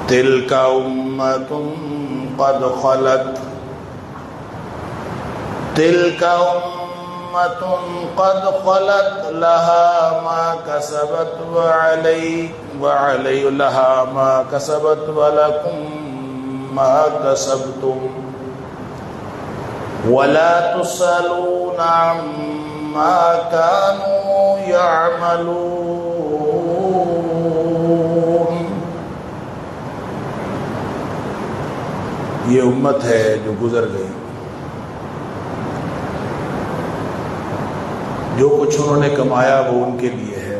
تلك أمة قد خلت لها ما كسبت لها ما كسبت ولكم ما كسبتم ولا تسألون عما كانوا يعملون۔ یہ امت ہے جو گزر گئی، جو کچھ انہوں نے کمایا وہ ان کے لیے ہے،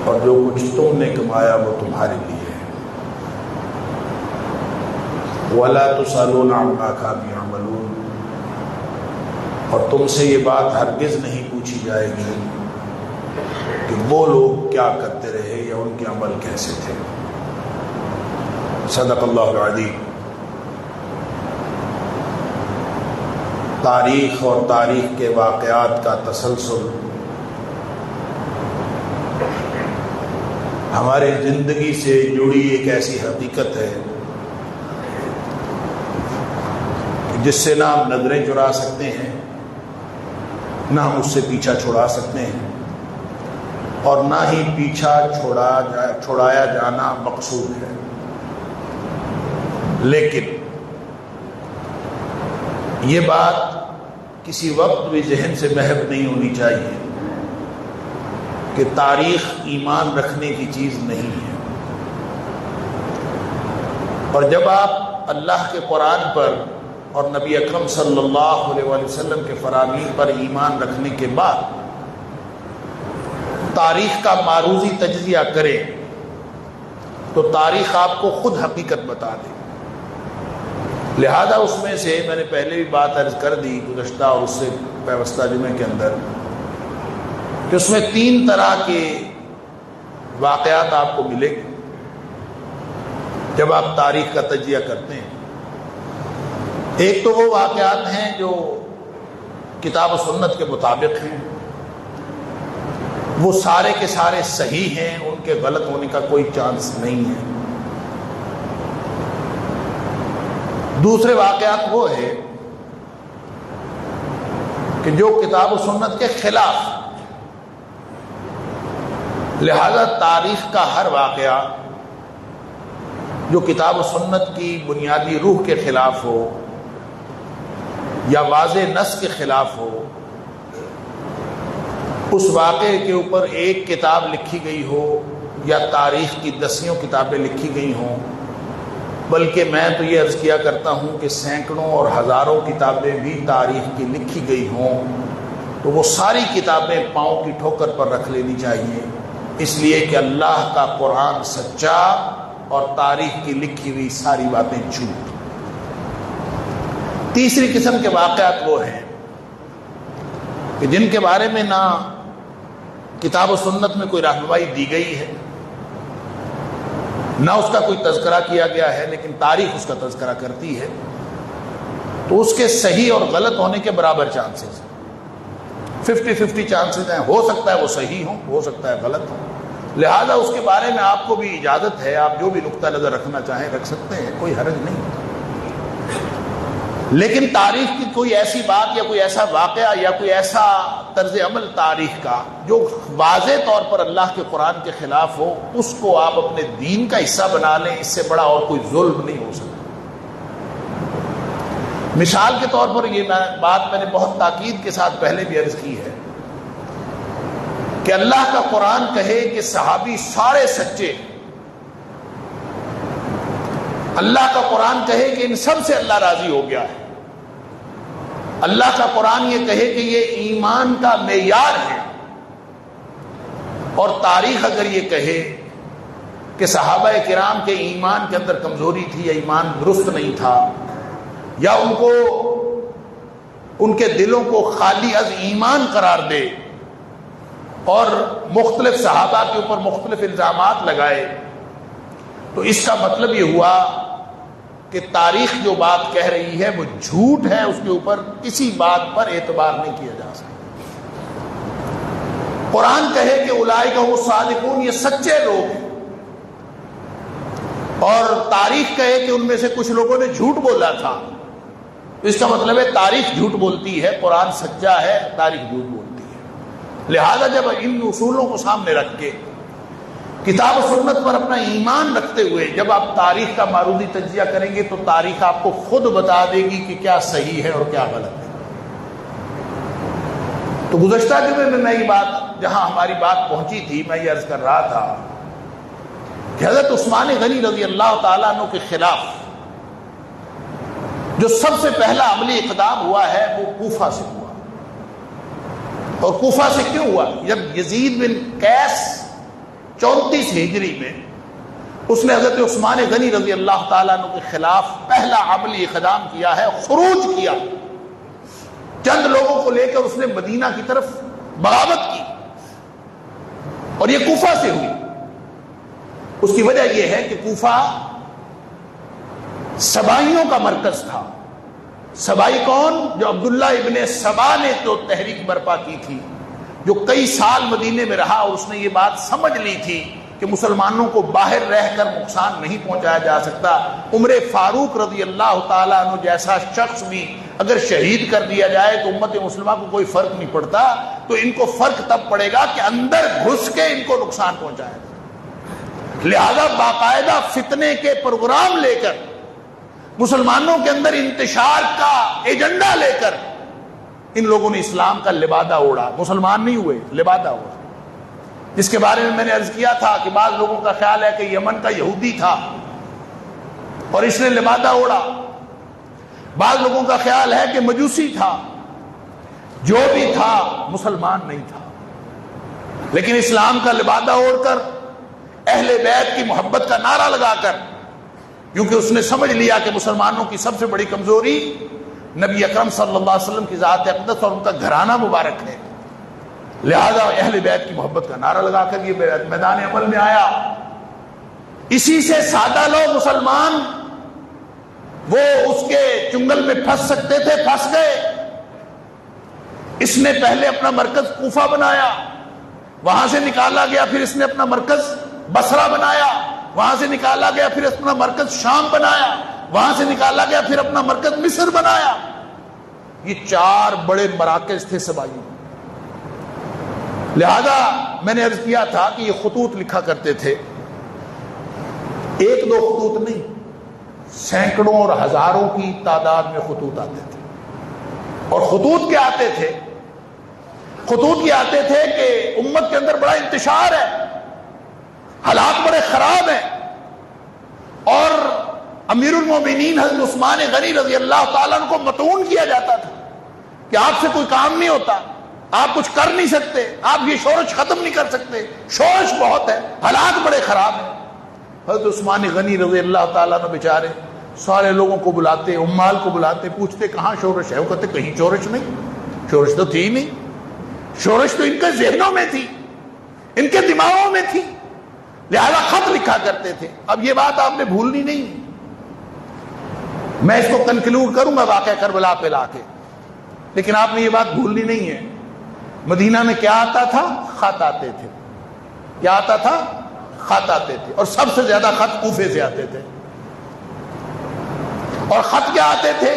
اور جو کچھ تم نے کمایا وہ تمہارے لیے ہے۔ وَلَا تُسْأَلُونَ عَمَّا كَانُوا يَعْمَلُونَ، اور تم سے یہ بات ہرگز نہیں پوچھی جائے گی کہ وہ لوگ کیا کرتے رہے یا ان کے عمل کیسے تھے۔ صدق اللہ العظیم۔ تاریخ اور تاریخ کے واقعات کا تسلسل ہماری زندگی سے جڑی ایک ایسی حقیقت ہے جس سے نہ ہم نظریں چرا سکتے ہیں، نہ ہم اس سے پیچھا چھڑا سکتے ہیں، اور نہ ہی پیچھا چھڑایا جانا مقصود ہے۔ لیکن یہ بات کسی وقت بھی ذہن سے محو نہیں ہونی چاہیے کہ تاریخ ایمان رکھنے کی چیز نہیں ہے، اور جب آپ اللہ کے قرآن پر اور نبی اکرم صلی اللہ علیہ وآلہ وسلم کے فرامین پر ایمان رکھنے کے بعد تاریخ کا معروضی تجزیہ کریں تو تاریخ آپ کو خود حقیقت بتا دے۔ لہذا اس میں سے میں نے پہلے بھی بات عرض کر دی گزشتہ اور اس سے پیوستہ جمعے کے اندر کہ اس میں 3 طرح کے واقعات آپ کو ملے گے جب آپ تاریخ کا تجزیہ کرتے ہیں۔ ایک تو وہ واقعات ہیں جو کتاب و سنت کے مطابق ہیں، وہ سارے کے سارے صحیح ہیں، ان کے غلط ہونے کا کوئی چانس نہیں ہے۔ دوسرے واقعات وہ ہے کہ جو کتاب و سنت کے خلاف، لہذا تاریخ کا ہر واقعہ جو کتاب و سنت کی بنیادی روح کے خلاف ہو یا واضح نص کے خلاف ہو، اس واقعے کے اوپر ایک کتاب لکھی گئی ہو یا تاریخ کی 10 کتابیں لکھی گئی ہوں، بلکہ میں تو یہ عرض کیا کرتا ہوں کہ سینکڑوں اور ہزاروں کتابیں بھی تاریخ کی لکھی گئی ہوں، تو وہ ساری کتابیں پاؤں کی ٹھوکر پر رکھ لینی چاہیے، اس لیے کہ اللہ کا قرآن سچا اور تاریخ کی لکھی ہوئی ساری باتیں جھوٹ۔ تیسری قسم کے واقعات وہ ہیں کہ جن کے بارے میں نہ کتاب و سنت میں کوئی رہنمائی دی گئی ہے، نہ اس کا کوئی تذکرہ کیا گیا ہے، لیکن تاریخ اس کا تذکرہ کرتی ہے، تو اس کے صحیح اور غلط ہونے کے برابر چانسز ہیں، 50-50 چانسز ہیں۔ ہو سکتا ہے وہ صحیح ہوں، ہو سکتا ہے غلط ہوں، لہذا اس کے بارے میں آپ کو بھی اجازت ہے، آپ جو بھی نقطہ نظر رکھنا چاہیں رکھ سکتے ہیں، کوئی حرج نہیں۔ لیکن تاریخ کی کوئی ایسی بات یا کوئی ایسا واقعہ یا کوئی ایسا طرز عمل تاریخ کا جو واضح طور پر اللہ کے قرآن کے خلاف ہو، اس کو آپ اپنے دین کا حصہ بنا لیں، اس سے بڑا اور کوئی ظلم نہیں ہو سکتا۔ مثال کے طور پر یہ بات میں نے بہت تاکید کے ساتھ پہلے بھی عرض کی ہے کہ اللہ کا قرآن کہے کہ صحابی سارے سچے، اللہ کا قرآن کہے کہ ان سب سے اللہ راضی ہو گیا ہے، اللہ کا قرآن یہ کہے کہ یہ ایمان کا معیار ہے، اور تاریخ اگر یہ کہے کہ صحابہ کرام کے ایمان کے اندر کمزوری تھی یا ایمان درست نہیں تھا، یا ان کے دلوں کو خالی از ایمان قرار دے اور مختلف صحابہ کے اوپر مختلف الزامات لگائے، تو اس کا مطلب یہ ہوا کہ تاریخ جو بات کہہ رہی ہے وہ جھوٹ ہے، اس کے اوپر کسی بات پر اعتبار نہیں کیا جا سکتا۔ قرآن کہے کہ اولئک هم الصادقون، یہ سچے لوگ ہیں، اور تاریخ کہے کہ ان میں سے کچھ لوگوں نے جھوٹ بولا تھا، اس کا مطلب ہے تاریخ جھوٹ بولتی ہے، قرآن سچا ہے، تاریخ جھوٹ بولتی ہے۔ لہذا جب ان اصولوں کو سامنے رکھ کے کتاب و سنت پر اپنا ایمان رکھتے ہوئے جب آپ تاریخ کا معروضی تجزیہ کریں گے تو تاریخ آپ کو خود بتا دے گی کہ کیا صحیح ہے اور کیا غلط ہے۔ تو گزشتہ جمعے میں یہ بات، جہاں ہماری بات پہنچی تھی، میں یہ عرض کر رہا تھا کہ حضرت عثمان غنی رضی اللہ تعالیٰ عنہ کے خلاف جو سب سے پہلا عملی اقدام ہوا ہے وہ کوفہ سے ہوا۔ اور کوفہ سے کیوں ہوا؟ جب یزید بن قیس 34 ہجری میں اس نے حضرت عثمان غنی رضی اللہ تعالیٰ عنہ کے خلاف پہلا عملی اقدام کیا ہے، خروج کیا، چند لوگوں کو لے کر اس نے مدینہ کی طرف بغاوت کی، اور یہ کوفہ سے ہوئی۔ اس کی وجہ یہ ہے کہ کوفہ سبائیوں کا مرکز تھا۔ سبائی کون؟ جو عبداللہ ابن سبا نے تو تحریک برپا کی تھی، جو کئی سال مدینے میں رہا، اور اس نے یہ بات سمجھ لی تھی کہ مسلمانوں کو باہر رہ کر نقصان نہیں پہنچایا جا سکتا۔ عمر فاروق رضی اللہ تعالیٰ عنہ جیسا شخص بھی اگر شہید کر دیا جائے تو امت مسلمہ کو کوئی فرق نہیں پڑتا، تو ان کو فرق تب پڑے گا کہ اندر گھس کے ان کو نقصان پہنچایا جائے۔ لہذا باقاعدہ فتنے کے پروگرام لے کر، مسلمانوں کے اندر انتشار کا ایجنڈا لے کر ان لوگوں نے اسلام کا لبادہ اوڑھا، مسلمان نہیں ہوئے، لبادہ اوڑھا، جس کے بارے میں نے عرض کیا تھا کہ بعض لوگوں کا خیال ہے کہ یمن کا یہودی تھا اور اس نے لبادہ اوڑھا، بعض لوگوں کا خیال ہے کہ مجوسی تھا، جو بھی تھا مسلمان نہیں تھا، لیکن اسلام کا لبادہ اوڑھ کر، اہل بیت کی محبت کا نعرہ لگا کر، کیونکہ اس نے سمجھ لیا کہ مسلمانوں کی سب سے بڑی کمزوری نبی اکرم صلی اللہ علیہ وسلم کی ذات اقدس اور ان کا گھرانہ مبارک ہے، لہذا اہل بیت کی محبت کا نعرہ لگا کر یہ میدان عمل میں آیا۔ اسی سے سادہ لوگ مسلمان وہ اس کے چنگل میں پھنس سکتے تھے، پھنس گئے۔ اس نے پہلے اپنا مرکز کوفہ بنایا، وہاں سے نکالا گیا، پھر اس نے اپنا مرکز بصرہ بنایا، وہاں سے نکالا گیا، پھر اپنا مرکز شام بنایا، وہاں سے نکالا گیا، پھر اپنا مرکز مصر بنایا۔ یہ 4 بڑے مراکز تھے سبائیوں۔ لہذا میں نے عرض کیا تھا کہ یہ خطوط لکھا کرتے تھے، 1-2 خطوط نہیں، سینکڑوں اور ہزاروں کی تعداد میں خطوط آتے تھے۔ اور خطوط کیا آتے تھے؟ خطوط یہ آتے تھے کہ امت کے اندر بڑا انتشار ہے، حالات بڑے خراب ہیں، اور امیر المومنین حضرت عثمان غنی رضی اللہ تعالیٰ عنہ کو مطعون کیا جاتا تھا کہ آپ سے کوئی کام نہیں ہوتا، آپ کچھ کر نہیں سکتے، آپ یہ شورش ختم نہیں کر سکتے، شورش بہت ہے، حالات بڑے خراب ہیں۔ حضرت عثمان غنی رضی اللہ تعالیٰ عنہ بیچارے سارے لوگوں کو بلاتے، عمال کو بلاتے، پوچھتے کہاں شورش ہے؟ وہ کہتے کہیں شورش نہیں، شورش تو تھی نہیں، شورش تو ان کے ذہنوں میں تھی، ان کے دماغوں میں تھی، لہذا خط لکھا کرتے تھے۔ اب یہ بات آپ نے بھولنی نہیں ہے، میں اس کو کنکلوڈ کروں گا واقعہ کربلا پہ لا کے، لیکن آپ نے یہ بات بھولنی نہیں ہے۔ مدینہ میں کیا آتا تھا؟ خط آتے تھے۔ کیا آتا تھا؟ خط آتے تھے، اور سب سے زیادہ خط کوفے سے آتے تھے۔ اور خط کیا آتے تھے؟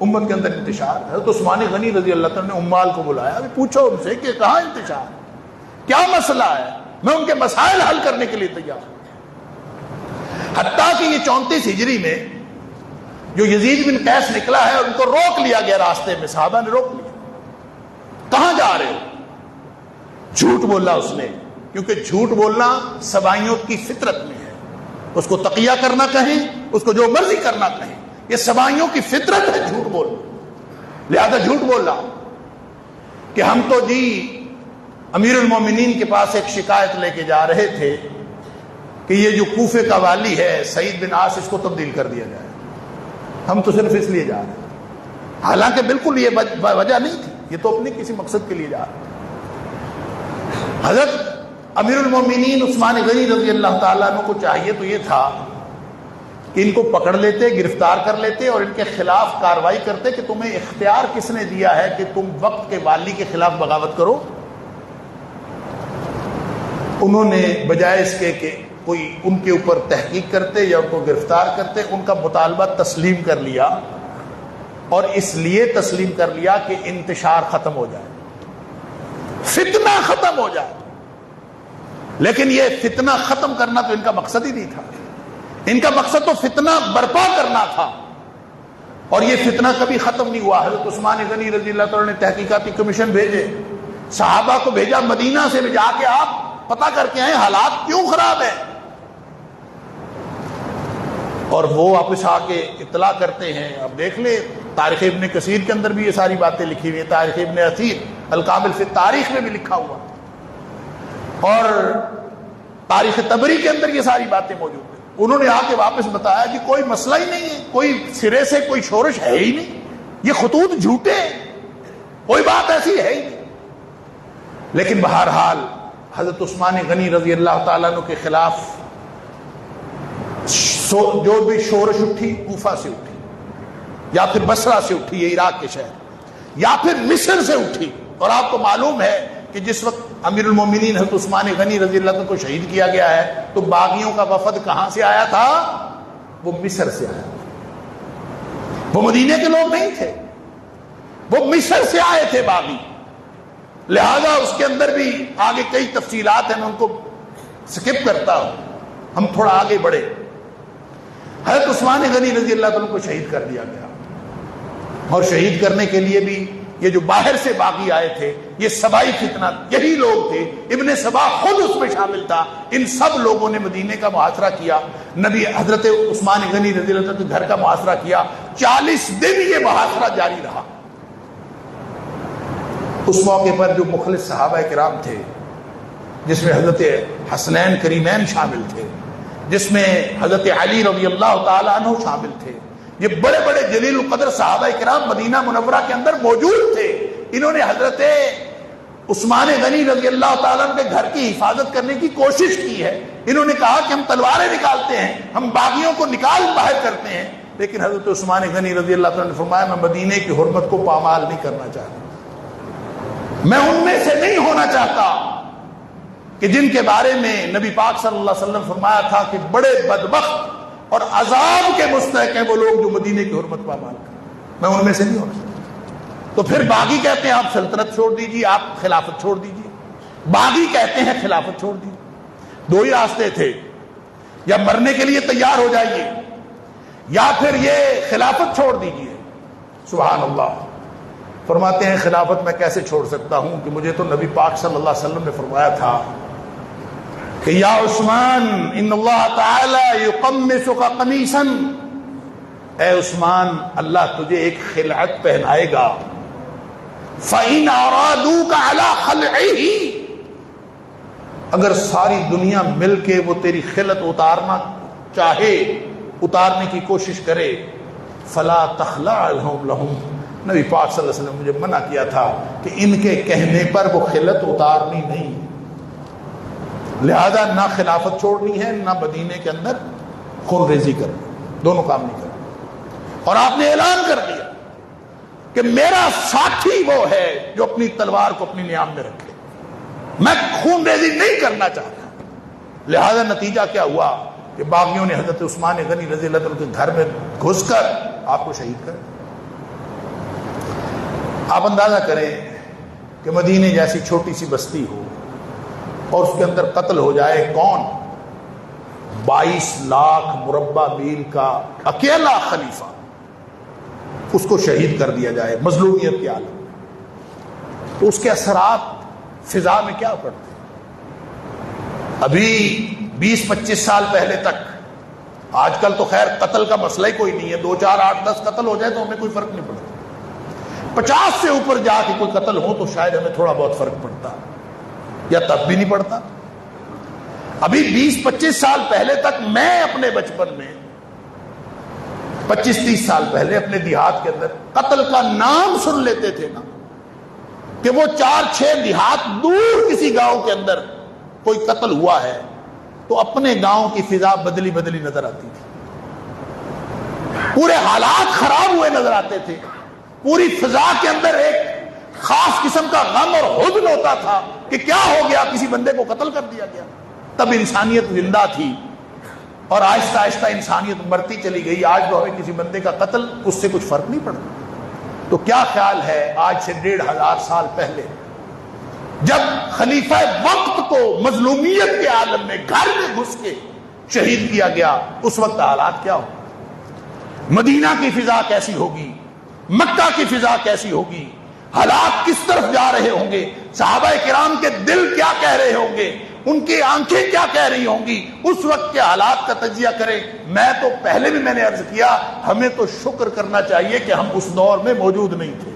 امت کے اندر انتشار۔ حضرت عثمان غنی رضی اللہ تعالیٰ نے عمال کو بلایا، ابھی پوچھو ان سے کہ کہاں انتشار، کیا مسئلہ ہے، میں ان کے مسائل حل کرنے کے لیے تیار ہوں۔ حتیٰ کہ یہ 34 ہجری میں جو یزید بن قیس نکلا ہے، ان کو روک لیا گیا راستے میں، صحابہ نے روک لیا، کہاں جا رہے ہو؟ جھوٹ بولا اس نے، کیونکہ جھوٹ بولنا سبائیوں کی فطرت میں ہے، اس کو تقیہ کرنا کہیں، اس کو جو مرضی کرنا کہیں، یہ سبائیوں کی فطرت ہے جھوٹ بولنا۔ لہذا جھوٹ بولا کہ ہم تو جی امیر المومنین کے پاس ایک شکایت لے کے جا رہے تھے کہ یہ جو کوفے کا والی ہے سعید بن عاص، اس کو تبدیل کر دیا جائے، ہم تو صرف اس لیے جا رہے ہیں، حالانکہ بالکل یہ وجہ نہیں تھی، یہ تو اپنے کسی مقصد کے لیے جا رہے تھے۔ حضرت امیر المومنین عثمان غنی رضی اللہ تعالیٰ عنہ کو چاہیے تو یہ تھا کہ ان کو پکڑ لیتے، گرفتار کر لیتے اور ان کے خلاف کارروائی کرتے کہ تمہیں اختیار کس نے دیا ہے کہ تم وقت کے والی کے خلاف بغاوت کرو؟ انہوں نے بجائے اس کے کہ کوئی ان کے اوپر تحقیق کرتے یا ان کو گرفتار کرتے، ان کا مطالبہ تسلیم کر لیا، اور اس لیے تسلیم کر لیا کہ انتشار ختم ہو جائے، فتنہ ختم ہو جائے۔ لیکن یہ فتنہ ختم کرنا تو ان کا مقصد ہی نہیں تھا، ان کا مقصد تو فتنہ برپا کرنا تھا، اور یہ فتنہ کبھی ختم نہیں ہوا۔ حضرت عثمان غنی رضی اللہ تعالیٰ نے تحقیقاتی کمیشن بھیجے، صحابہ کو بھیجا مدینہ سے، جا کے آپ پتہ کر کے آئیں حالات کیوں خراب ہیں، اور وہ واپس آ کے اطلاع کرتے ہیں۔ اب دیکھ لیں تاریخ ابن کثیر کے اندر بھی یہ ساری باتیں لکھی ہوئی ہیں، تاریخ ابن اثیر الکامل فی التاریخ میں بھی لکھا ہوا، اور تاریخ طبری کے اندر یہ ساری باتیں موجود ہیں۔ انہوں نے آ کے واپس بتایا کہ کوئی مسئلہ ہی نہیں ہے، کوئی سرے سے کوئی شورش ہے ہی نہیں، یہ خطوط جھوٹے ہیں، کوئی بات ایسی ہے ہی نہیں۔ لیکن بہرحال حضرت عثمان غنی رضی اللہ تعالیٰ عنہ کے خلاف جو بھی شورش اٹھی، کوفہ سے اٹھی، یا پھر بصرہ سے اٹھی، یہ عراق کے شہر، یا پھر مصر سے اٹھی۔ اور آپ کو معلوم ہے کہ جس وقت امیر المومنین حضرت عثمان غنی رضی اللہ عنہ کو شہید کیا گیا ہے تو باغیوں کا وفد کہاں سے آیا تھا؟ وہ مصر سے آیا تھا، وہ مدینے کے لوگ نہیں تھے، وہ مصر سے آئے تھے باغی۔ لہذا اس کے اندر بھی آگے کئی تفصیلات ہیں، میں ان کو سکپ کرتا ہوں، ہم تھوڑا آگے بڑھے۔ حضرت عثمان غنی رضی اللہ عنہ کو شہید کر دیا گیا، اور شہید کرنے کے لیے بھی یہ جو باہر سے باغی آئے تھے، یہ سبائی فتنہ، یہی لوگ تھے، ابن سبا خود اس میں شامل تھا۔ ان سب لوگوں نے مدینے کا محاصرہ کیا، نبی حضرت عثمان غنی رضی اللہ عنہ کے گھر کا محاصرہ کیا، 40 دن یہ محاصرہ جاری رہا۔ اس موقع پر جو مخلص صحابہ کرام تھے، جس میں حضرت حسنین کریمین شامل تھے، جس میں حضرت علی رضی اللہ تعالی عنہ شامل تھے، یہ بڑے بڑے جلیل القدر صحابہ کرام مدینہ منورہ کے اندر موجود تھے۔ انہوں نے حضرت عثمان غنی رضی اللہ تعالیٰ عنہ کے گھر کی حفاظت کرنے کی کوشش کی ہے۔ انہوں نے کہا کہ ہم تلواریں نکالتے ہیں، ہم باغیوں کو نکال باہر کرتے ہیں، لیکن حضرت عثمان غنی رضی اللہ تعالیٰ نے فرمایا میں مدینے کی حرمت کو پامال نہیں کرنا چاہتا، میں ان میں سے نہیں ہونا چاہتا کہ جن کے بارے میں نبی پاک صلی اللہ علیہ وسلم فرمایا تھا کہ بڑے بدبخت اور عذاب کے مستحق ہیں وہ لوگ جو مدینے کی حرمت پامال کریں، میں ان میں سے نہیں ہونا چاہتا۔ تو پھر باغی کہتے ہیں آپ سلطنت چھوڑ دیجیے، آپ خلافت چھوڑ دیجیے، باغی کہتے ہیں خلافت چھوڑ دیجیے۔ دو ہی راستے تھے، یا مرنے کے لیے تیار ہو جائیے یا پھر یہ خلافت چھوڑ دیجیے۔ سبحان اللہ، فرماتے ہیں خلافت میں کیسے چھوڑ سکتا ہوں کہ مجھے تو نبی پاک صلی اللہ علیہ وسلم نے فرمایا تھا کہ یا عثمان ان اللہ تعالی یقمصک قمیصا، اے عثمان اللہ تجھے ایک خلعت پہنائے گا، فَإِنْ أَرَادُوكَ عَلَى خَلْعِهِ، اگر ساری دنیا مل کے وہ تیری خلعت اتارنا چاہے، اتارنے کی کوشش کرے، فَلَا تَخْلَعْهُمْ لَهُمْ، نبی پاک صلی اللہ علیہ وسلم نے مجھے منع کیا تھا کہ ان کے کہنے پر وہ خلعت اتارنی نہیں، لہذا نہ خلافت چھوڑنی ہے نہ مدینے کے اندر خون ریزی کرنی، دونوں کام نہیں کرنا۔ اور آپ نے اعلان کر دیا کہ میرا ساتھی وہ ہے جو اپنی تلوار کو اپنی نیام میں رکھے، میں خون ریزی نہیں کرنا چاہتا۔ لہذا نتیجہ کیا ہوا کہ باغیوں نے حضرت عثمان غنی رضی اللہ عنہ کے گھر میں گھس کر آپ کو شہید کر۔ آپ اندازہ کریں کہ مدینے جیسی چھوٹی سی بستی ہو اور اس کے اندر قتل ہو جائے، کون؟ 22 لاکھ مربع میل کا اکیلا خلیفہ، اس کو شہید کر دیا جائے مظلومیت کے عالم، تو اس کے اثرات فضا میں کیا پڑتے ہیں؟ ابھی 20-25 سال پہلے تک، آج کل تو خیر قتل کا مسئلہ ہی کوئی نہیں ہے، 2 4 8 10 قتل ہو جائے تو ہمیں کوئی فرق نہیں پڑتا، 50 سے اوپر جا کے کوئی قتل ہو تو شاید ہمیں تھوڑا بہت فرق پڑتا، یا تب بھی نہیں پڑتا۔ ابھی 20-25 سال پہلے تک میں اپنے بچپن میں 25-30 سال پہلے اپنے دیہات کے اندر قتل کا نام سن لیتے تھے نا کہ وہ 4-6 دیہات دور کسی گاؤں کے اندر کوئی قتل ہوا ہے تو اپنے گاؤں کی فضا بدلی بدلی نظر آتی تھی، پورے حالات خراب ہوئے نظر آتے تھے، پوری فضا کے اندر ایک خاص قسم کا غم اور حزن ہوتا تھا کہ کیا ہو گیا، کسی بندے کو قتل کر دیا گیا. تب انسانیت زندہ تھی اور آہستہ آہستہ انسانیت مرتی چلی گئی. آج تو ہمیں کسی بندے کا قتل اس سے کچھ فرق نہیں پڑتا. تو کیا خیال ہے آج سے 1500 سال پہلے جب خلیفہ وقت کو مظلومیت کے عالم میں گھر میں گھس کے شہید کیا گیا، اس وقت حالات کیا ہو؟ مدینہ کی فضا کیسی ہوگی، مکہ کی فضا کیسی ہوگی، حالات کس طرف جا رہے ہوں گے، صحابہ کرام کے دل کیا کہہ رہے ہوں گے، ان کی آنکھیں کیا کہہ رہی ہوں گی، اس وقت کے حالات کا تجزیہ کریں. میں تو پہلے بھی میں نے عرض کیا، ہمیں تو شکر کرنا چاہیے کہ ہم اس دور میں موجود نہیں تھے.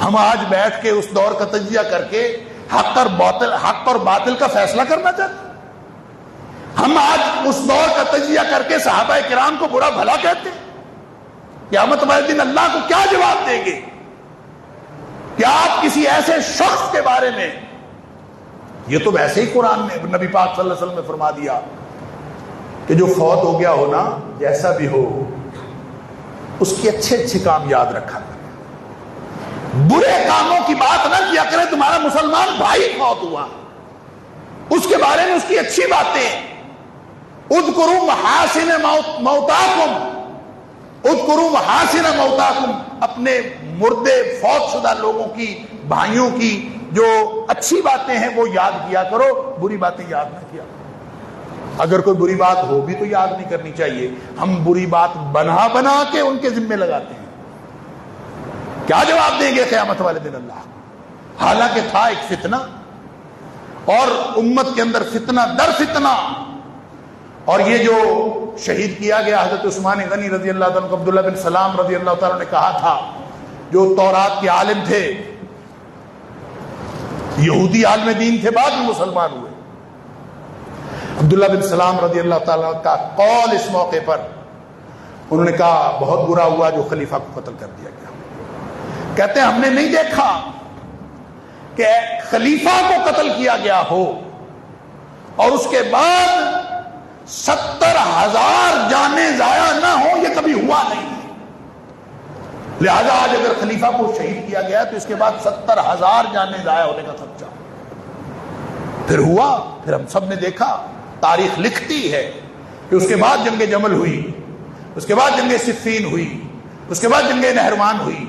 ہم آج بیٹھ کے اس دور کا تجزیہ کر کے حق اور باطل کا فیصلہ کرنا چاہتے ہیں. ہم آج اس دور کا تجزیہ کر کے صحابہ کرام کو برا بھلا کہتے ہیں. قیامت والے دن اللہ کو کیا جواب دیں گے؟ کیا آپ کسی ایسے شخص کے بارے میں، یہ تو ویسے ہی قرآن میں نبی پاک صلی اللہ علیہ وسلم نے فرما دیا کہ جو فوت ہو گیا ہو نا، جیسا بھی ہو، اس کے اچھے اچھے کام یاد رکھا کریں، برے کاموں کی بات نہ کیا کریں. تمہارا مسلمان بھائی فوت ہوا، اس کے بارے میں اس کی اچھی باتیں، اذکروا محاسن موتاکم، اذکروا محاسن موتاکم، اپنے مردے فوت شدہ لوگوں کی، بھائیوں کی جو اچھی باتیں ہیں وہ یاد کیا کرو، بری باتیں یاد نہ کیا. اگر کوئی بری بات ہو بھی تو یاد نہیں کرنی چاہیے. ہم بری بات بنا بنا کے ان کے ذمے لگاتے ہیں. کیا جواب دیں گے قیامت والے دن اللہ؟ حالانکہ تھا ایک فتنہ، اور امت کے اندر فتنہ در فتنہ. اور یہ جو شہید کیا گیا حضرت عثمان غنی رضی اللہ تعالیٰ کو، عبداللہ بن سلام رضی اللہ تعالیٰ نے کہا تھا، جو تورات کے عالم تھے، یہودی عالم دین تھے، بعد میں مسلمان ہوئے. عبداللہ بن سلام رضی اللہ تعالیٰ کا قول اس موقع پر، انہوں نے کہا بہت برا ہوا جو خلیفہ کو قتل کر دیا گیا. کہتے ہیں ہم نے نہیں دیکھا کہ خلیفہ کو قتل کیا گیا ہو اور اس کے بعد 70,000 جانیں ضائع نہ ہو، یہ کبھی ہوا نہیں. لہذا آج اگر خلیفہ کو شہید کیا گیا تو اس کے بعد 70,000 جانیں ضائع ہونے کا خدشہ پھر ہوا. پھر ہم سب نے دیکھا، تاریخ لکھتی ہے کہ اس کے بعد جنگ جمل ہوئی، اس کے بعد جنگ صفین ہوئی، اس کے بعد جنگ نہروان ہوئی.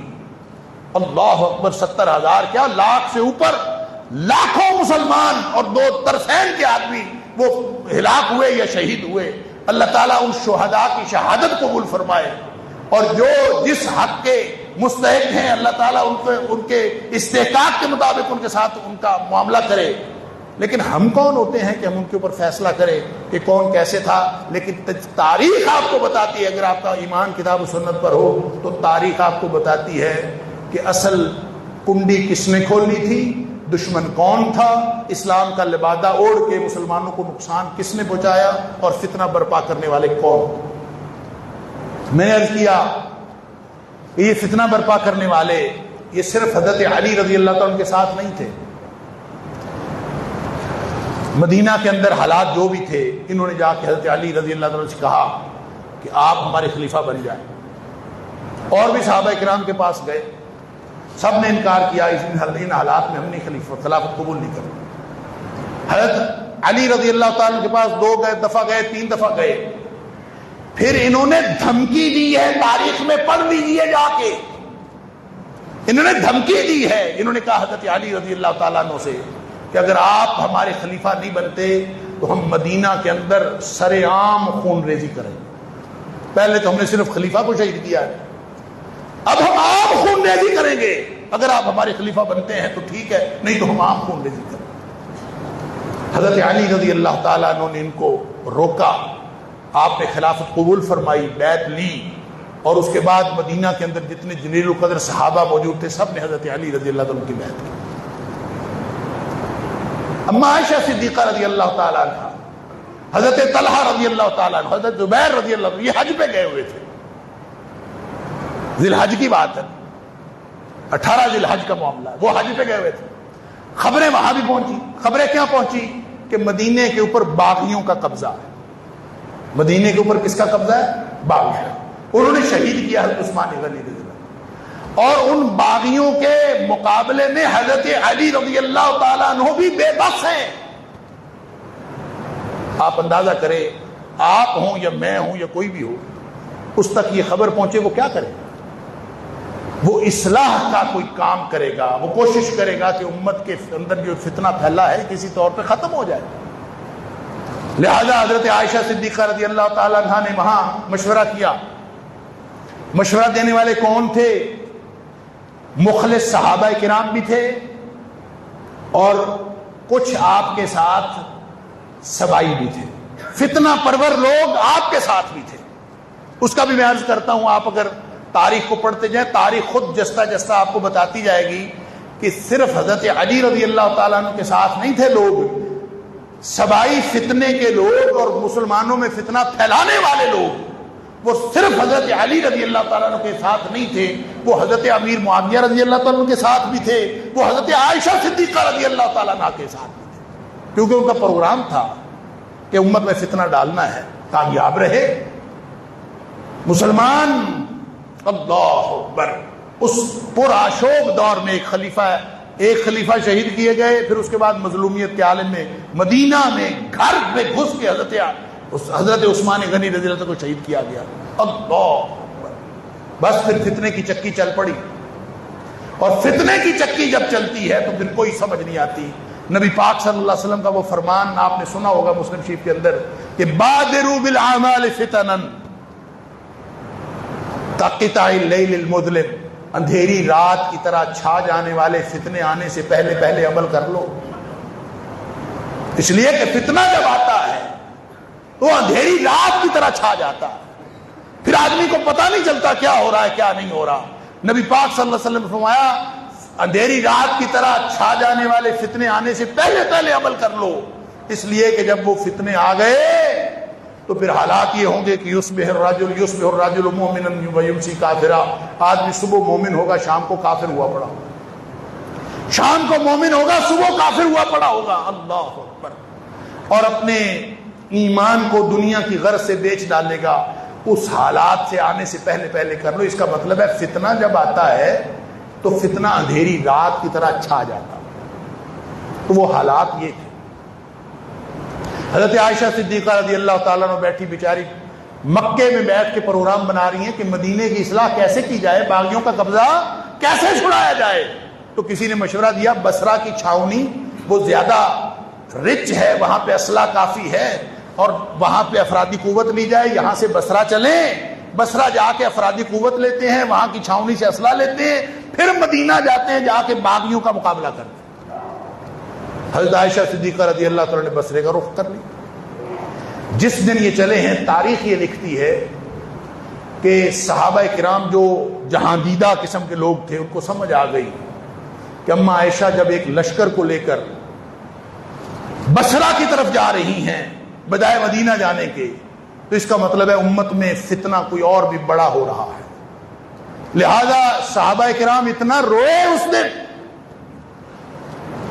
اللہ اکبر، 70,000 کیا، لاکھ سے اوپر لاکھوں مسلمان اور 2 طرفین کے آدمی وہ ہلاک ہوئے یا شہید ہوئے. اللہ تعالیٰ ان شہداء کی شہادت قبول فرمائے، اور جو جس حق کے مستحق ہیں اللہ تعالیٰ ان کے استحقاق کے مطابق ان کے ساتھ ان کا معاملہ کرے. لیکن ہم کون ہوتے ہیں کہ ہم ان کے اوپر فیصلہ کریں کہ کون کیسے تھا؟ لیکن تاریخ آپ کو بتاتی ہے، اگر آپ کا ایمان کتاب و سنت پر ہو تو تاریخ آپ کو بتاتی ہے کہ اصل کنڈی کس نے کھولنی تھی، دشمن کون تھا، اسلام کا لبادہ اوڑھ کے مسلمانوں کو نقصان کس نے پہنچایا، اور فتنہ برپا کرنے والے کون. میں نے عرض کیا کہ یہ فتنہ برپا کرنے والے یہ صرف حضرت علی رضی اللہ تعالیٰ کے ساتھ نہیں تھے. مدینہ کے اندر حالات جو بھی تھے، انہوں نے جا کے حضرت علی رضی اللہ تعالیٰ سے کہا کہ آپ ہمارے خلیفہ بن جائیں. اور بھی صحابہ کرام کے پاس گئے، سب نے انکار کیا، ان حالات میں ہم نے خلافت قبول نہیں کرتے. حضرت علی رضی اللہ تعالیٰ کے پاس 2 دفعہ گئے، 3 دفعہ گئے. پھر انہوں نے دھمکی دی ہے، تاریخ میں پڑھ لیجیے جا کے، انہوں نے دھمکی دی ہے. انہوں نے کہا حضرت علی رضی اللہ تعالیٰ عنہ سے کہ اگر آپ ہمارے خلیفہ نہیں بنتے تو ہم مدینہ کے اندر سر عام خون ریزی کریں گے. پہلے تو ہم نے صرف خلیفہ کو شہید کیا ہے، اب ہم عام خون ریزی کریں گے. اگر آپ ہمارے خلیفہ بنتے ہیں تو ٹھیک ہے، نہیں تو ہم عام خون ریزی کریں گے. حضرت علی رضی اللہ تعالیٰ عنہ نے ان کو روکا. آپ نے خلافت قبول فرمائی، بیعت لی، اور اس کے بعد مدینہ کے اندر جتنے جلیل القدر صحابہ موجود تھے سب نے حضرت علی رضی اللہ عنہ کی بیعت کی. اما عائشہ صدیقہ رضی اللہ تعالیٰ عنہ، حضرت طلحہ رضی اللہ تعالیٰ عنہ، حضرت زبیر رضی اللہ عنہ، یہ حج پہ گئے ہوئے تھے. ذی الحج کی بات ہے، 18 ذی الحج کا معاملہ ہے، وہ حج پہ گئے ہوئے تھے. خبریں وہاں بھی پہنچی. خبریں کیا پہنچی کہ مدینے کے اوپر باغیوں کا قبضہ ہے. مدینے کے اوپر کس کا قبضہ ہے؟ باغ ہے. انہوں نے شہید کیا حضرت عثمان غنی رضی اللہ. اور ان باغیوں کے مقابلے میں حضرت علی رضی اللہ تعالیٰ عنہ بھی بے بس ہیں. آپ اندازہ کریں، آپ ہوں یا میں ہوں یا کوئی بھی ہو، اس تک یہ خبر پہنچے وہ کیا کرے؟ وہ اصلاح کا کوئی کام کرے گا، وہ کوشش کرے گا کہ امت کے اندر جو فتنہ پھیلا ہے کسی طور پہ ختم ہو جائے. لہذا حضرت عائشہ صدیقہ رضی اللہ تعالیٰ عنہا نے وہاں مشورہ کیا. مشورہ دینے والے کون تھے؟ مخلص صحابہ کرام بھی تھے اور کچھ آپ کے ساتھ سبائی بھی تھے. فتنہ پرور لوگ آپ کے ساتھ بھی تھے. اس کا بھی میں عرض کرتا ہوں، آپ اگر تاریخ کو پڑھتے جائیں، تاریخ خود جستا جستا آپ کو بتاتی جائے گی کہ صرف حضرت علی رضی اللہ تعالیٰ عنہ کے ساتھ نہیں تھے لوگ، سبائی فتنے کے لوگ اور مسلمانوں میں فتنہ پھیلانے والے لوگ وہ صرف حضرت علی رضی اللہ تعالیٰ عنہ کے ساتھ نہیں تھے، وہ حضرت امیر معاویہ رضی اللہ تعالیٰ عنہ کے ساتھ بھی تھے، وہ حضرت عائشہ صدیقہ رضی اللہ تعالیٰ عنہ کے ساتھ بھی تھے، کیونکہ ان کا پروگرام تھا کہ امت میں فتنہ ڈالنا ہے، کامیاب رہے مسلمان. اللہ اکبر. اس پرآشوب دور میں ایک خلیفہ شہید کیے گئے، پھر اس کے بعد مظلومیت کے عالم میں مدینہ میں گھر میں گھس کے حضرت عثمان غنی رضی اللہ عنہ کو شہید کیا گیا. اللہ اکبر. بس پھر فتنے کی چکی چل پڑی، اور فتنے کی چکی جب چلتی ہے تو پھر کوئی سمجھ نہیں آتی. نبی پاک صلی اللہ علیہ وسلم کا وہ فرمان آپ نے سنا ہوگا مسلم شریف کے اندر کہ بادروا بالاعمال فتنا کقطع اللیل المظلم، اندھیری رات کی طرح چھا جانے والے فتنے آنے سے پہلے پہلے عمل کر لو. اس لیے کہ فتنہ جب آتا ہے تو اندھیری رات کی طرح چھا جاتا ہے، پھر آدمی کو پتہ نہیں چلتا کیا ہو رہا ہے کیا نہیں ہو رہا. نبی پاک صلی اللہ علیہ وسلم نے فرمایا اندھیری رات کی طرح چھا جانے والے فتنے آنے سے پہلے پہلے عمل کر لو. اس لیے کہ جب وہ فتنے آ گئے تو پھر حالات یہ ہوں گے کہ یصبح الرجل مؤمنا ویمسی کافرا. آدمی صبح مومن ہوگا، شام کو کافر ہوا پڑا، شام کو مومن ہوگا، صبح کافر ہوا پڑا ہوگا. اللہ اکبر. اور اپنے ایمان کو دنیا کی غرض سے بیچ ڈالے گا. اس حالات سے آنے سے پہلے پہلے کر لو. اس کا مطلب ہے فتنہ جب آتا ہے تو فتنہ اندھیری رات کی طرح چھا جاتا. تو وہ حالات یہ تھے. حضرت عائشہ صدیقہ رضی اللہ تعالیٰ عنہ بیٹھی بیچاری مکے میں بیٹھ کے پروگرام بنا رہی ہیں کہ مدینے کی اصلاح کیسے کی جائے، باغیوں کا قبضہ کیسے چھڑایا جائے. تو کسی نے مشورہ دیا بصرہ کی چھاؤنی وہ زیادہ رچ ہے، وہاں پہ اسلحہ کافی ہے اور وہاں پہ افرادی قوت لی جائے. یہاں سے بصرہ چلیں، بصرہ جا کے افرادی قوت لیتے ہیں، وہاں کی چھاؤنی سے اسلحہ لیتے ہیں، پھر مدینہ جاتے ہیں، جا کے باغیوں کا مقابلہ کرتے ہیں. حضرت عائشہ صدیقہ رضی اللہ تعالیٰ نے بصرے کا رخ کر لی. جس دن یہ چلے ہیں تاریخ یہ لکھتی ہے کہ صحابہ کرام جو جہاں دیدہ قسم کے لوگ تھے ان کو سمجھ آ گئی کہ اما عائشہ جب ایک لشکر کو لے کر بصرہ کی طرف جا رہی ہیں بجائے مدینہ جانے کے، تو اس کا مطلب ہے امت میں فتنہ کوئی اور بھی بڑا ہو رہا ہے. لہذا صحابہ کرام اتنا روئے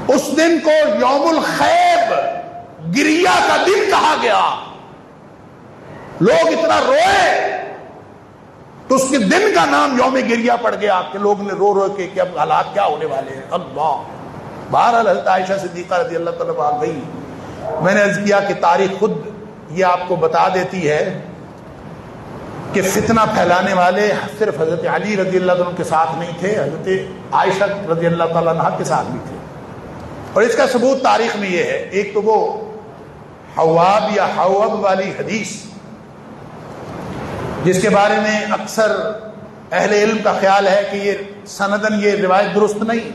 اس دن کو یوم الخیب، گریہ کا دن کہا گیا. لوگ اتنا روئے تو اس کے دن کا نام یوم گریہ پڑ گیا کہ لوگ نے رو رو کے کہ اب حالات کیا ہونے والے ہیں. اللہ. بہرحال حضرت عائشہ صدیقہ رضی اللہ تعالیٰ آ گئی. میں نے عرض کیا کہ تاریخ خود یہ آپ کو بتا دیتی ہے کہ فتنہ پھیلانے والے صرف حضرت علی رضی اللہ عنہ کے ساتھ نہیں تھے، حضرت عائشہ رضی اللہ تعالیٰ عنہ کے ساتھ بھی تھے. اور اس کا ثبوت تاریخ میں یہ ہے، ایک تو وہ حواب یا حوب والی حدیث جس کے بارے میں اکثر اہل علم کا خیال ہے کہ یہ سندن یہ روایت درست نہیں.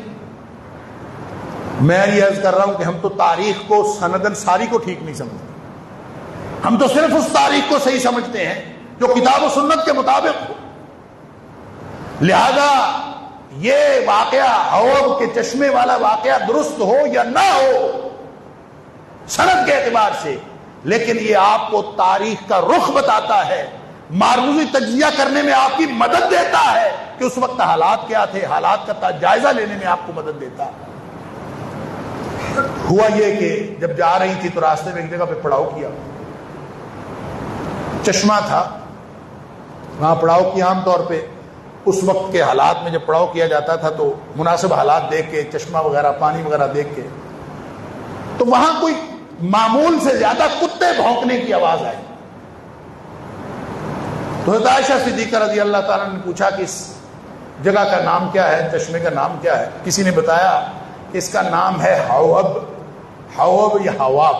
میں یہ عرض کر رہا ہوں کہ ہم تو تاریخ کو سندن ساری کو ٹھیک نہیں سمجھتے، ہم تو صرف اس تاریخ کو صحیح سمجھتے ہیں جو کتاب و سنت کے مطابق ہو. لہذا یہ واقعہ حوض کے چشمے والا واقعہ درست ہو یا نہ ہو سند کے اعتبار سے، لیکن یہ آپ کو تاریخ کا رخ بتاتا ہے، معروضی تجزیہ کرنے میں آپ کی مدد دیتا ہے کہ اس وقت حالات کیا تھے، حالات کا جائزہ لینے میں آپ کو مدد دیتا ہے. ہوا یہ کہ جب جا رہی تھی تو راستے میں ایک جگہ پہ پڑاؤ کیا، چشمہ تھا وہاں پڑاؤ کی. عام طور پہ اس وقت کے حالات میں جب پڑاؤ کیا جاتا تھا تو مناسب حالات دیکھ کے، چشمہ وغیرہ، پانی وغیرہ دیکھ کے، تو وہاں کوئی معمول سے زیادہ کتے بھونکنے کی آواز آئی. تو حضرت عائشہ صدیقہ رضی اللہ تعالیٰ نے پوچھا کہ اس جگہ کا نام کیا ہے، چشمے کا نام کیا ہے؟ کسی نے بتایا کہ اس کا نام ہے حواب. حواب یا حواب،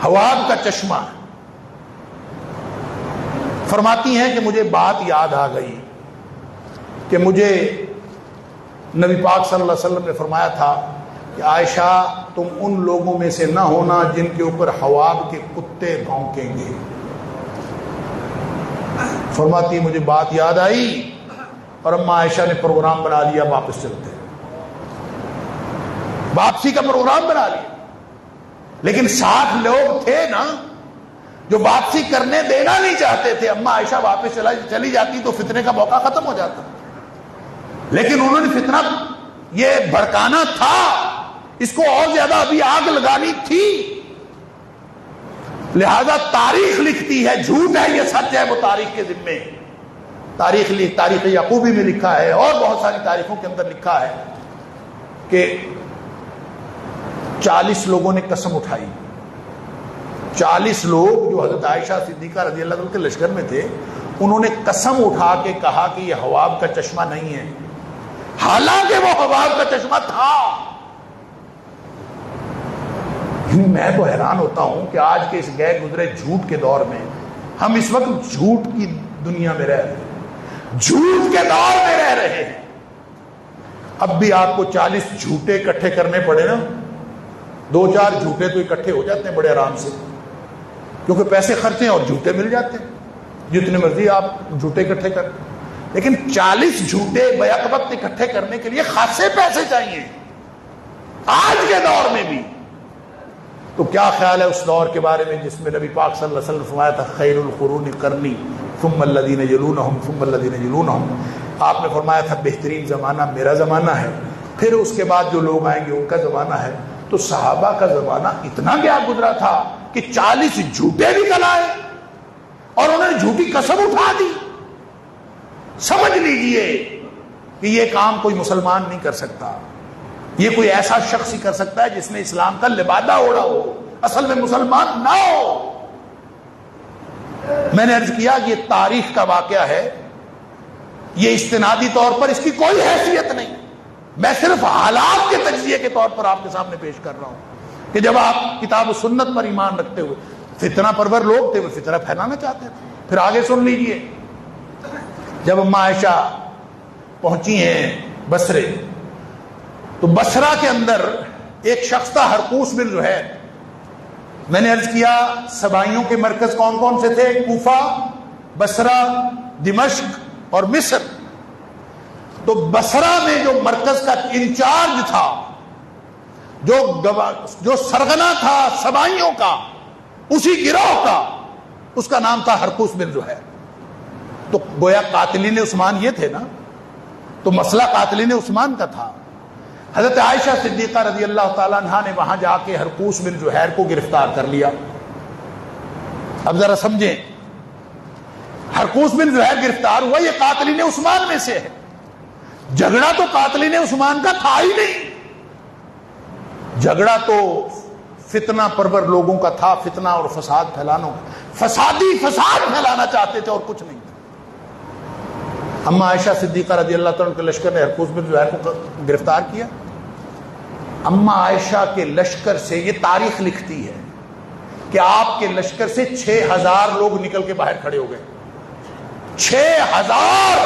حواب کا چشمہ. فرماتی ہیں کہ مجھے بات یاد آ گئی کہ مجھے نبی پاک صلی اللہ علیہ وسلم نے فرمایا تھا کہ عائشہ تم ان لوگوں میں سے نہ ہونا جن کے اوپر حواب کے کتے بھونکیں گے. فرماتی مجھے بات یاد آئی اور اماں عائشہ نے پروگرام بنا لیا واپس چلتے، واپسی کا پروگرام بنا لیا. لیکن 60 لوگ تھے نا جو واپسی کرنے دینا نہیں چاہتے تھے. اماں عائشہ واپس چلی جاتی تو فتنے کا موقع ختم ہو جاتا، لیکن انہوں نے فتنہ یہ بھڑکانا تھا، اس کو اور زیادہ ابھی آگ لگانی تھی. لہذا تاریخ لکھتی ہے، جھوٹ ہے یہ سچ ہے، وہ تاریخ کے ذمے. تاریخ یعقوبی میں لکھا ہے اور بہت ساری تاریخوں کے اندر لکھا ہے کہ 40 لوگوں نے قسم اٹھائی. 40 لوگ جو حضرت عائشہ صدیقہ رضی اللہ عنہ کے لشکر میں تھے، انہوں نے قسم اٹھا کے کہا کہ یہ حواب کا چشمہ نہیں ہے، حالانکہ وہ حواب کا چشمہ تھا. میں تو حیران ہوتا ہوں کہ آج کے اس گئے گزرے جھوٹ کے دور میں ہم اس وقت جھوٹ کی دنیا میں رہ رہے ہیں، جھوٹ کے دور میں رہ رہے ہیں. اب بھی آپ کو 40 جھوٹے اکٹھے کرنے پڑے نا، 2-4 جھوٹے تو اکٹھے ہو جاتے ہیں بڑے آرام سے، کیونکہ پیسے خرچے اور جھوٹے مل جاتے ہیں، جتنے مرضی آپ جھوٹے اکٹھے کر. لیکن 40 جھوٹے بیک وقت اکٹھے کرنے کے لیے خاصے پیسے چاہیے آج کے دور میں بھی. تو کیا خیال ہے اس دور کے بارے میں جس میں نبی پاک صلی اللہ علیہ وسلم نے فرمایا تھا خیر القرون قرنی ثم الذین یلونہم ثم الذین یلونہم. آپ نے فرمایا تھا بہترین زمانہ میرا زمانہ ہے، پھر اس کے بعد جو لوگ آئیں گے ان کا زمانہ ہے. تو صحابہ کا زمانہ اتنا گیا گزرا تھا کہ 40 جھوٹے نکل آئے اور انہوں نے جھوٹی قسم اٹھا دی. سمجھ لیجئے کہ یہ کام کوئی مسلمان نہیں کر سکتا، یہ کوئی ایسا شخص ہی کر سکتا ہے جس نے اسلام کا لبادہ اوڑھا ہو، اصل میں مسلمان نہ ہو. میں نے عرض کیا کہ یہ تاریخ کا واقعہ ہے، یہ استنادی طور پر اس کی کوئی حیثیت نہیں، میں صرف حالات کے تجزیے کے طور پر آپ کے سامنے پیش کر رہا ہوں کہ جب آپ کتاب و سنت پر ایمان رکھتے ہوئے، فتنہ پرور لوگ تھے، وہ فتنہ پھیلانا چاہتے تھے. پھر آگے سن لیجئے، جب اماں عائشہ پہنچی ہیں بصرے، تو بصرہ کے اندر ایک شخص تھا حرقوس بن زہیر. میں نے عرض کیا سبائیوں کے مرکز کون کون سے تھے؟ کوفہ، بصرہ، دمشق اور مصر. تو بصرہ میں جو مرکز کا انچارج تھا، جو سرغنہ تھا سبائیوں کا، اسی گروہ کا، اس کا نام تھا حرقوس بن زہیر. تو گویا قاتلین عثمان یہ تھے نا، تو مسئلہ قاتلین عثمان کا تھا. حضرت عائشہ صدیقہ رضی اللہ تعالیٰ عنہا نے وہاں جا کے حرقوس بن زہیر کو گرفتار کر لیا. اب ذرا سمجھیں، حرقوس بن زہیر گرفتار ہوا، یہ قاتلین عثمان میں سے ہے. جھگڑا تو قاتلین عثمان کا تھا ہی نہیں، جھگڑا تو فتنہ پرور لوگوں کا تھا، فتنہ اور فساد پھیلانا، فسادی فساد پھیلانا چاہتے تھے اور کچھ نہیں تھا. اما عائشہ صدیقہ رضی اللہ تعالیٰ کے لشکر نے حرقوس بن زہیر کو گرفتار کیا. اما عائشہ کے لشکر سے، یہ تاریخ لکھتی ہے کہ آپ کے لشکر سے 6000 لوگ نکل کے باہر کھڑے ہو گئے، 6000.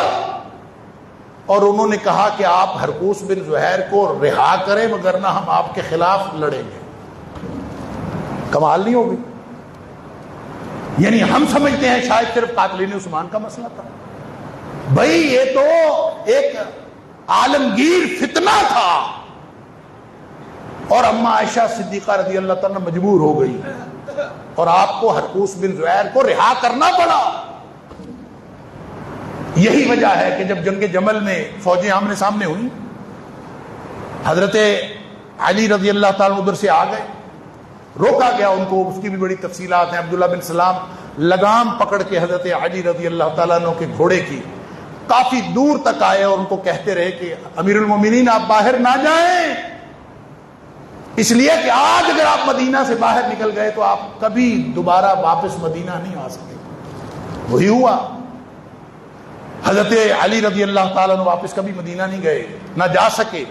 اور انہوں نے کہا کہ آپ حرقوس بن زہیر کو رہا کریں وگرنہ ہم آپ کے خلاف لڑیں گے. کمال نہیں ہوگی؟ یعنی ہم سمجھتے ہیں شاید صرف قاتلین عثمان کا مسئلہ تھا. بھائی یہ تو ایک عالمگیر فتنہ تھا، اور اما عائشہ صدیقہ رضی اللہ تعالیٰ مجبور ہو گئی اور آپ کو حرقوس بن زہیر کو رہا کرنا پڑا. یہی وجہ ہے کہ جب جنگ جمل میں فوجیں آمنے سامنے ہوئی، حضرت علی رضی اللہ تعالیٰ ادھر سے آ گئے، روکا گیا ان کو. اس کی بھی بڑی تفصیلات ہیں. عبداللہ بن سلام لگام پکڑ کے حضرت علی رضی اللہ تعالیٰ عنہ کے گھوڑے کی کافی دور تک آئے اور ان کو کہتے رہے کہ امیر المومنین آپ باہر نہ جائیں، اس لیے کہ آج اگر آپ مدینہ سے باہر نکل گئے تو آپ کبھی دوبارہ واپس مدینہ نہیں آ سکتے۔ وہی ہوا، حضرت علی رضی اللہ تعالیٰ عنہ واپس کبھی مدینہ نہیں گئے، نہ جا سکے،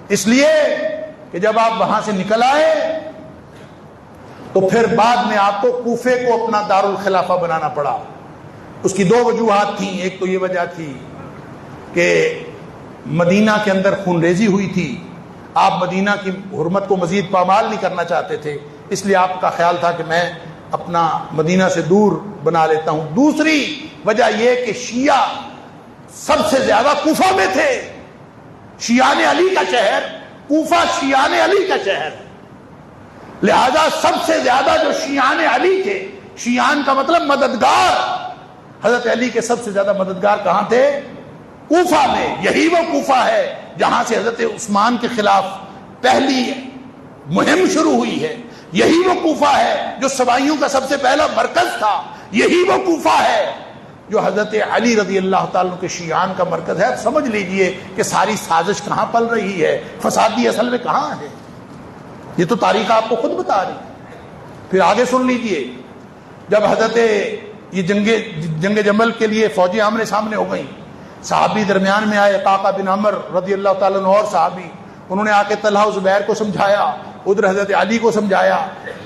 اس لیے کہ جب آپ وہاں سے نکل آئے تو پھر بعد میں آپ کو کوفے کو اپنا دارالخلافہ بنانا پڑا۔ اس کی دو وجوہات تھیں، ایک تو یہ وجہ تھی کہ مدینہ کے اندر خون ریزی ہوئی تھی، آپ مدینہ کی حرمت کو مزید پامال نہیں کرنا چاہتے تھے، اس لیے آپ کا خیال تھا کہ میں اپنا مدینہ سے دور بنا لیتا ہوں۔ دوسری وجہ یہ کہ شیعہ سب سے زیادہ کوفہ میں تھے، شیعان علی کا شہر کوفہ، شیعان علی کا شہر، لہذا سب سے زیادہ جو شیعان علی تھے، شیعان کا مطلب مددگار، حضرت علی کے سب سے زیادہ مددگار کہاں تھے؟ کوفہ میں۔ یہی وہ کوفہ ہے جہاں سے حضرت عثمان کے خلاف پہلی مہم شروع ہوئی ہے، یہی وہ کوفہ ہے جو سبائیوں کا سب سے پہلا مرکز تھا، یہی وہ کوفہ ہے جو حضرت علی رضی اللہ تعالیٰ کے شیعان کا مرکز ہے۔ اب سمجھ لیجئے کہ ساری سازش کہاں پل رہی ہے، فسادی اصل میں کہاں ہے، یہ تو تاریخ آپ کو خود بتا رہی ہے۔ پھر آگے سن لیجئے، جب حضرت یہ جنگ جمل کے لیے فوجیں آمنے سامنے ہو گئیں، صحابی درمیان میں آئے، قعقاع بن عمر رضی اللہ تعالیٰ عنہ اور صحابی، انہوں نے آ کے طلحہ اور زبیر کو سمجھایا، ادھر حضرت علی کو سمجھایا،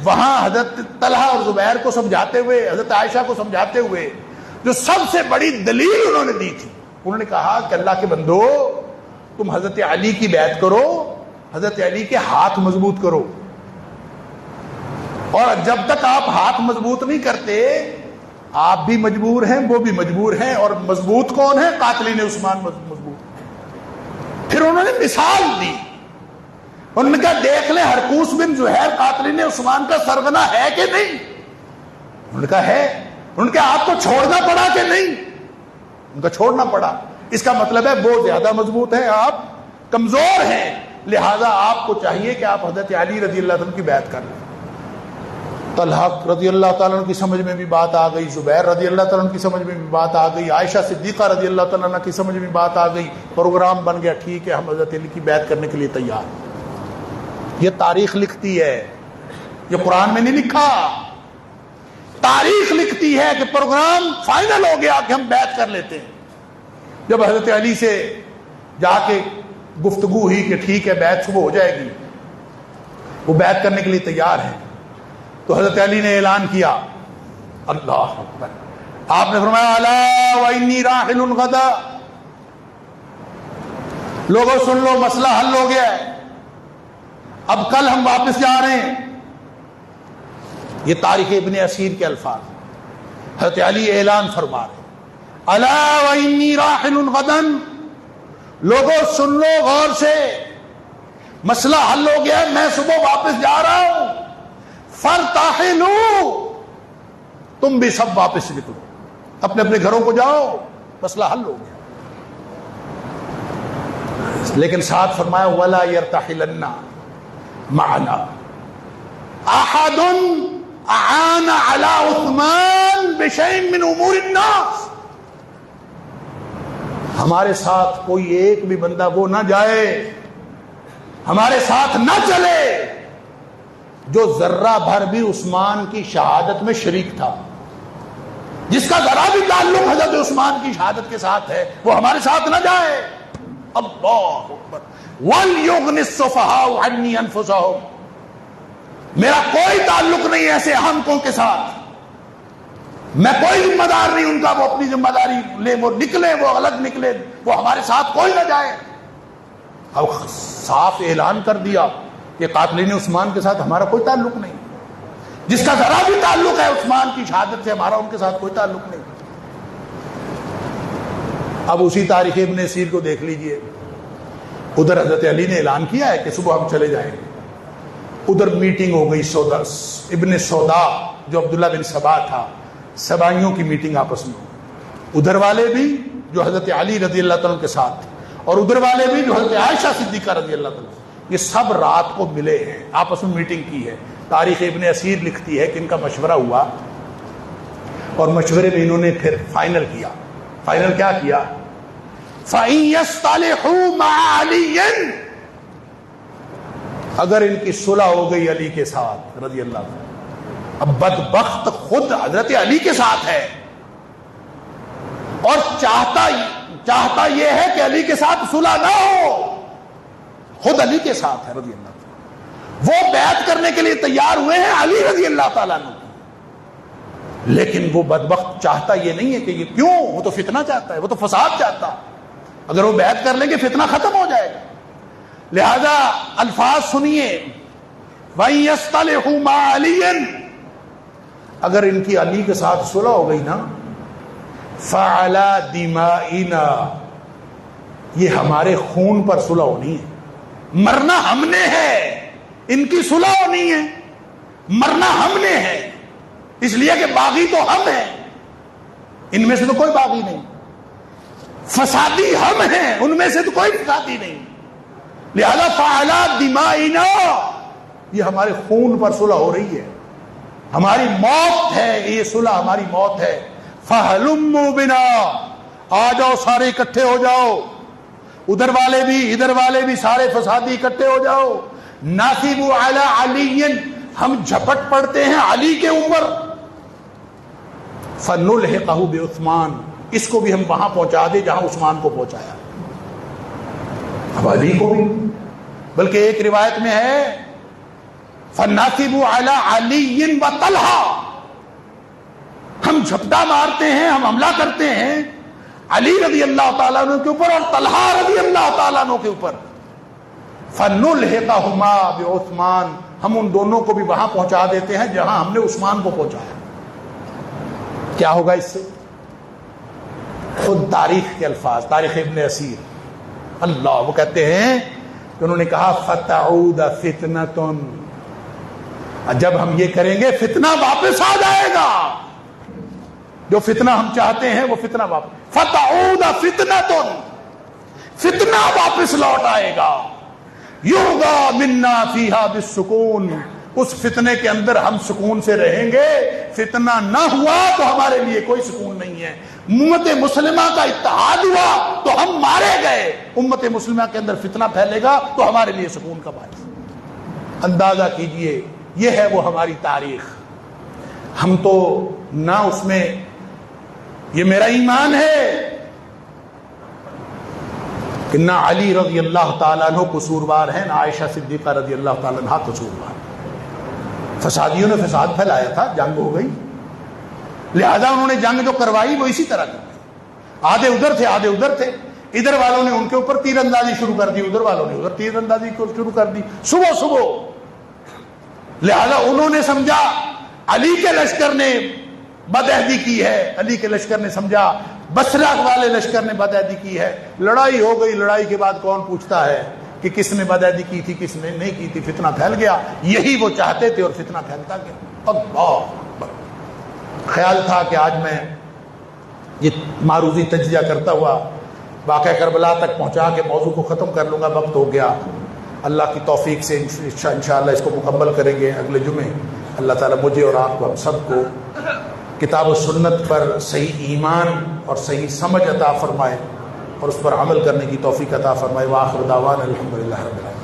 وہاں حضرت طلحہ اور زبیر کو سمجھاتے ہوئے، حضرت عائشہ کو سمجھاتے ہوئے جو سب سے بڑی دلیل انہوں نے دی تھی، انہوں نے کہا کہ اللہ کے بندو تم حضرت علی کی بیعت کرو، حضرت علی کے ہاتھ مضبوط کرو، اور جب تک آپ ہاتھ مضبوط نہیں کرتے آپ بھی مجبور ہیں، وہ بھی مجبور ہیں، اور مضبوط کون ہے؟ قاتلین عثمان مضبوط۔ پھر انہوں نے مثال دی، انہوں نے کہا دیکھ لیں ہرقوس بن زہیر قاتلین عثمان کا سرغنہ ہے کہ نہیں؟ انہوں نے کہا ہے۔ انہوں نے کہا آپ کو چھوڑنا پڑا کہ نہیں؟ ان کا چھوڑنا پڑا، اس کا مطلب ہے وہ زیادہ مضبوط ہیں، آپ کمزور ہیں، لہذا آپ کو چاہیے کہ آپ حضرت علی رضی اللہ عنہ کی بیعت کر لیں۔ طلحہ رضی اللہ تعالیٰ عنہ کی سمجھ میں بھی بات آ گئی، زبیر رضی اللہ تعالیٰ عنہ کی سمجھ میں بھی بات آ گئی، عائشہ صدیقہ رضی اللہ تعالیٰ عنہ کی سمجھ میں بھی بات آ گئی، پروگرام بن گیا، ٹھیک ہے ہم حضرت علی کی بیعت کرنے کے لیے تیار۔ یہ تاریخ لکھتی ہے، یہ قرآن میں نہیں لکھا، تاریخ لکھتی ہے کہ پروگرام فائنل ہو گیا کہ ہم بیعت کر لیتے ہیں۔ جب حضرت علی سے جا کے گفتگو ہوئی کہ ٹھیک ہے بیعت صبح ہو جائے گی، وہ بیعت کرنے کے لیے تیار ہیں، تو حضرت علی نے اعلان کیا، اللہ اکبر، آپ نے فرمایا الا وانی راحل غدا، لوگوں سن لو مسئلہ حل ہو گیا ہے، اب کل ہم واپس جا رہے ہیں۔ یہ تاریخ ابن اسیر کے الفاظ، حضرت علی اعلان فرما رہے الا وانی راحل غدا، لوگوں سن لو غور سے، مسئلہ حل ہو گیا ہے، میں صبح واپس جا رہا ہوں، فارتحلوا، تم بھی سب واپس نکلو، اپنے اپنے گھروں کو جاؤ، مسئلہ حل ہو گیا۔ لیکن ساتھ فرمایا ولا يرتحلن معنا احد اعان على عثمان بشيء من امور الناس، ہمارے ساتھ کوئی ایک بھی بندہ وہ نہ جائے، ہمارے ساتھ نہ چلے جو ذرہ بھر بھی عثمان کی شہادت میں شریک تھا، جس کا ذرا بھی تعلق حضرت عثمان کی شہادت کے ساتھ ہے، وہ ہمارے ساتھ نہ جائے۔ اللہ اکبر، وَلْيُغْنِ السُّفَهَاءُ عَنِّي أَنفُسَهُمْ، میرا کوئی تعلق نہیں ایسے احمقوں کے ساتھ، میں کوئی ذمہ دار نہیں ان کا، وہ اپنی ذمہ داری لے، وہ نکلے، وہ الگ نکلے، وہ ہمارے ساتھ کوئی نہ جائے۔ اب صاف اعلان کر دیا کہ قاتلین عثمان کے ساتھ ہمارا کوئی تعلق نہیں، جس کا ذرا بھی تعلق ہے عثمان کی شہادت سے، ہمارا ان کے ساتھ کوئی تعلق نہیں۔ اب اسی تاریخ ابن اسیر کو دیکھ لیجئے، ادھر حضرت علی نے اعلان کیا ہے کہ صبح ہم چلے جائیں گے، ادھر میٹنگ ہو گئی سودا ابن سودا جو عبداللہ بن سبا تھا، سبائیوں کی میٹنگ آپس میں، ادھر والے بھی جو حضرت علی رضی اللہ تعالیٰ کے ساتھ، اور ادھر والے بھی جو حضرت عائشہ صدیقہ رضی اللہ تعالیٰ، یہ سب رات کو ملے ہیں، آپس میں میٹنگ کی ہے۔ تاریخ ابن اسیر لکھتی ہے کہ ان کا مشورہ ہوا، اور مشورے میں انہوں نے پھر فائنل کیا۔ فائنل کیا کیا فَإِن يَصْطَلِحُوا مَعَ عَلِيٍّ، اگر ان کی صلح ہو گئی علی کے ساتھ رضی اللہ عنہ، اب بدبخت خود حضرت علی کے ساتھ ہے اور چاہتا یہ ہے کہ علی کے ساتھ صلح نہ ہو، خود علی کے ساتھ ہے رضی اللہ عنہ، وہ بیعت کرنے کے لیے تیار ہوئے ہیں علی رضی اللہ تعالیٰ عنہ، لیکن وہ بدبخت چاہتا یہ نہیں ہے کہ یہ کیوں، وہ تو فتنہ چاہتا ہے، وہ تو فساد چاہتا ہے، اگر وہ بیعت کر لیں گے فتنہ ختم ہو جائے گا، لہذا الفاظ سنیے، وَإِن يَصْطَلِحُوا مَعَ عَلِيٍّ، اگر ان کی علی کے ساتھ صلح ہو گئی نا، فَعَلَى دِمَائِنَا، یہ ہمارے خون پر صلح ہونی ہے، مرنا ہم نے ہے، ان کی صلح ہونی ہے، مرنا ہم نے ہے، اس لیے کہ باغی تو ہم ہیں، ان میں سے تو کوئی باغی نہیں، فسادی ہم ہیں، ان میں سے تو کوئی فسادی نہیں، لہذا فَعَلَى دِمَائِنَا، یہ ہمارے خون پر صلح ہو رہی ہے، ہماری موت ہے، یہ صلح ہماری موت ہے، فَهَلُمُّوا بِنَا، آ جاؤ سارے اکٹھے ہو جاؤ، ادھر والے بھی ادھر والے بھی سارے فسادی اکٹھے ہو جاؤ، نَاثِبُوا عَلَى عَلِيٍّ، ہم جھپٹ پڑتے ہیں علی کے اوپر، فَنُلْحِقَهُ بِعُثْمَانَ، اس کو بھی ہم وہاں پہنچا دیں جہاں عثمان کو پہنچایا، اب علی کو بھی، بلکہ ایک روایت میں ہے فَنَاثِبُوا عَلَى عَلِيٍّ وَطَلْحَةٍ، ہم جھپٹا مارتے ہیں، ہم حملہ کرتے ہیں علی رضی اللہ تعالیٰ عنہ کے اوپر اور طلحہ رضی اللہ تعالیٰ عنہ کے اوپر، فَنُلْحِقَهُمَا بِعُثْمَانَ، ہم ان دونوں کو بھی وہاں پہنچا دیتے ہیں جہاں ہم نے عثمان کو پہنچایا۔ کیا ہوگا اس سے؟ خود تاریخ کے الفاظ، تاریخ ابن اسیر، اللہ، وہ کہتے ہیں کہ انہوں نے کہا فَتَعُودَ فِتْنَةٌ، جب ہم یہ کریں گے فتنہ واپس آ جائے گا، جو فتنہ ہم چاہتے ہیں وہ فتنہ واپس، فَتَعُودَ فِتْنَةٌ، فتنہ واپس لوٹ آئے گا، يُرْضَى مِنَّا فِيهَا بِالسُّكُونِ، اس فتنے کے اندر ہم سکون سے رہیں گے، فتنہ نہ ہوا تو ہمارے لیے کوئی سکون نہیں ہے، امت مسلمہ کا اتحاد ہوا تو ہم مارے گئے، امت مسلمہ کے اندر فتنہ پھیلے گا تو ہمارے لیے سکون کا باعث۔ اندازہ کیجئے، یہ ہے وہ ہماری تاریخ، ہم تو نہ اس میں، یہ میرا ایمان ہے کہ نہ علی رضی اللہ تعالیٰ عنہ قصوروار ہیں، نہ عائشہ صدیقہ رضی اللہ تعالیٰ عنہ قصوروار، فسادیوں نے فساد پھیلایا تھا، جنگ ہو گئی، لہذا انہوں نے جنگ جو کروائی وہ اسی طرح کی، آدھے ادھر تھے آدھے ادھر تھے، ادھر والوں نے ان کے اوپر تیر اندازی شروع کر دی، ادھر والوں نے ادھر تیر اندازی شروع کر دی، صبح، لہذا انہوں نے سمجھا علی کے لشکر نے بدعہدی کی ہے، علی کے لشکر نے سمجھا بصرہ والے لشکر نے بدعہدی کی ہے، لڑائی ہو گئی، لڑائی کے بعد کون پوچھتا ہے کہ کس نے بدعہدی کی تھی کس نے نہیں کی تھی، فتنہ پھیل گیا، یہی وہ چاہتے تھے اور فتنہ پھیلتا گیا۔ اللہ اکبر۔ خیال تھا کہ آج میں یہ معروضی تجزیہ کرتا ہوا واقعہ کربلا تک پہنچا کے موضوع کو ختم کر لوں گا، وقت ہو گیا، اللہ کی توفیق سے انشاءاللہ اس کو مکمل کریں گے اگلے جمعے۔ اللہ تعالیٰ مجھے اور آپ کو، ہم سب کو کتاب و سنت پر صحیح ایمان اور صحیح سمجھ عطا فرمائے اور اس پر عمل کرنے کی توفیق عطا فرمائے۔ وآخر دعوانا الحمدللہ رب العالمین۔